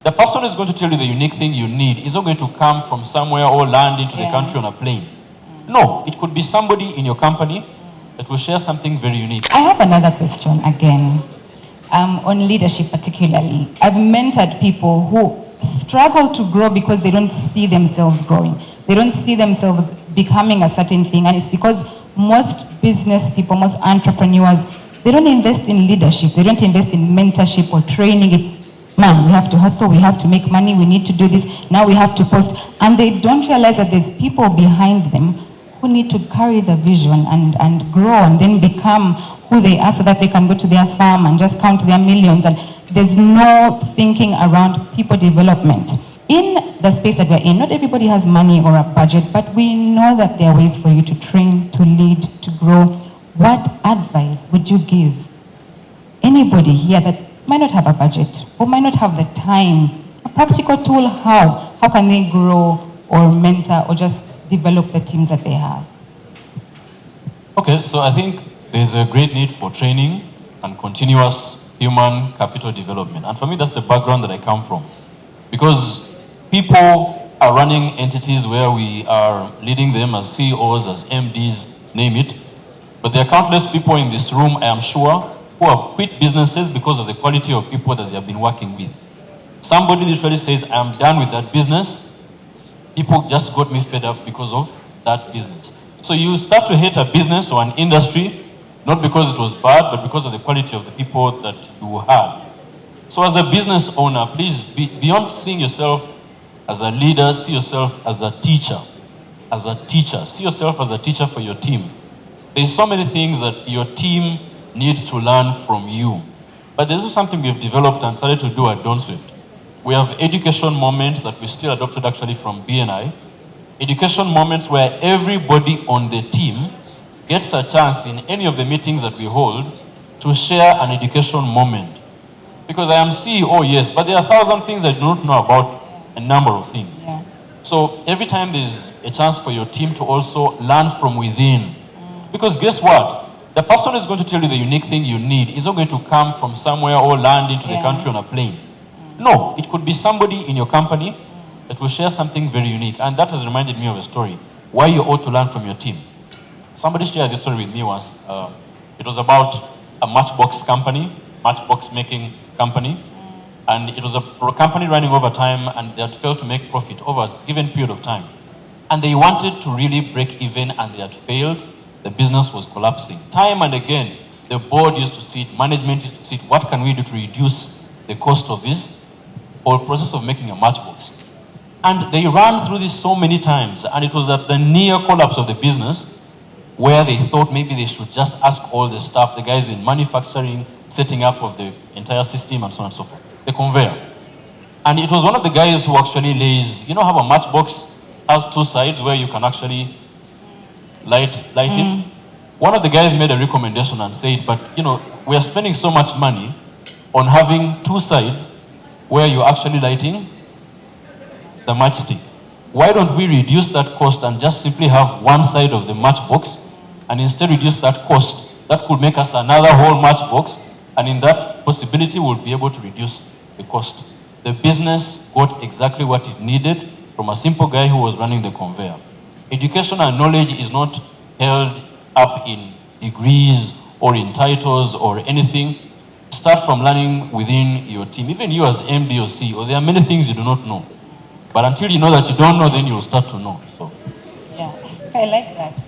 The person who's going to tell you the unique thing you need is not going to come from somewhere or land into the country on a plane. No, it could be somebody in your company that will share something very unique. I have another question again, on leadership particularly. I've mentored people who struggle to grow because they don't see themselves growing. They don't see themselves becoming a certain thing, and it's because most business people, most entrepreneurs, they don't invest in leadership. They don't invest in mentorship or training. It's, man, we have to hustle, we have to make money, we need to do this, now we have to post. And they don't realize that there's people behind them who need to carry the vision and grow and then become who they are so that they can go to their farm and just count their millions. And there's no thinking around people development. In the space that we're in, not everybody has money or a budget, but we know that there are ways for you to train, to lead, to grow. What advice would you give anybody here that might not have a budget or might not have the time, a practical tool? How can they grow or mentor or just develop the teams that they have? Okay, so I think there's a great need for training and continuous human capital development. And for me, that's the background that I come from. Because people are running entities where we are leading them as CEOs, as MDs, name it. But there are countless people in this room, I am sure, who have quit businesses because of the quality of people that they have been working with. Somebody literally says, I'm done with that business. People just got me fed up because of that business. So you start to hate a business or an industry, not because it was bad, but because of the quality of the people that you had. So as a business owner, please, beyond seeing yourself as a leader, see yourself as a teacher. As a teacher. See yourself as a teacher for your team. There's so many things that your team needs to learn from you. But this is something we've developed and started to do at Dawn Swift. We have education moments that we still adopted actually from BNI. Education moments where everybody on the team gets a chance in any of the meetings that we hold to share an education moment. Because I am CEO, yes, but there are 1,000 things I do not know about a number of things. Yeah. So every time there's a chance for your team to also learn from within. Because guess what? The person who's going to tell you the unique thing you need is not going to come from somewhere or land into the country on a plane. No, it could be somebody in your company that will share something very unique. And that has reminded me of a story, why you ought to learn from your team. Somebody shared this story with me once. It was about a matchbox company, matchbox making company. And it was a company running over time, and they had failed to make profit over a given period of time. And they wanted to really break even, and they had failed. The business was collapsing. Time and again, the board used to sit, management used to sit, what can we do to reduce the cost of this whole process of making a matchbox? And they ran through this so many times, and it was at the near collapse of the business where they thought maybe they should just ask all the staff, the guys in manufacturing, setting up of the entire system and so on and so forth, the conveyor. And it was one of the guys who actually lays, you know how a matchbox has two sides where you can actually light it? One of the guys made a recommendation and said, but you know, we are spending so much money on having two sides where you're actually lighting the matchstick. Why don't we reduce that cost and just simply have one side of the matchbox, and instead reduce that cost? That could make us another whole matchbox, and in that possibility we'll be able to reduce the cost. The business got exactly what it needed from a simple guy who was running the conveyor. Education and knowledge is not held up in degrees or in titles or anything. Start from learning within your team. Even you as MD or CEO, there are many things you do not know. But until you know that you don't know, then you'll start to know. So. Yeah, I like that.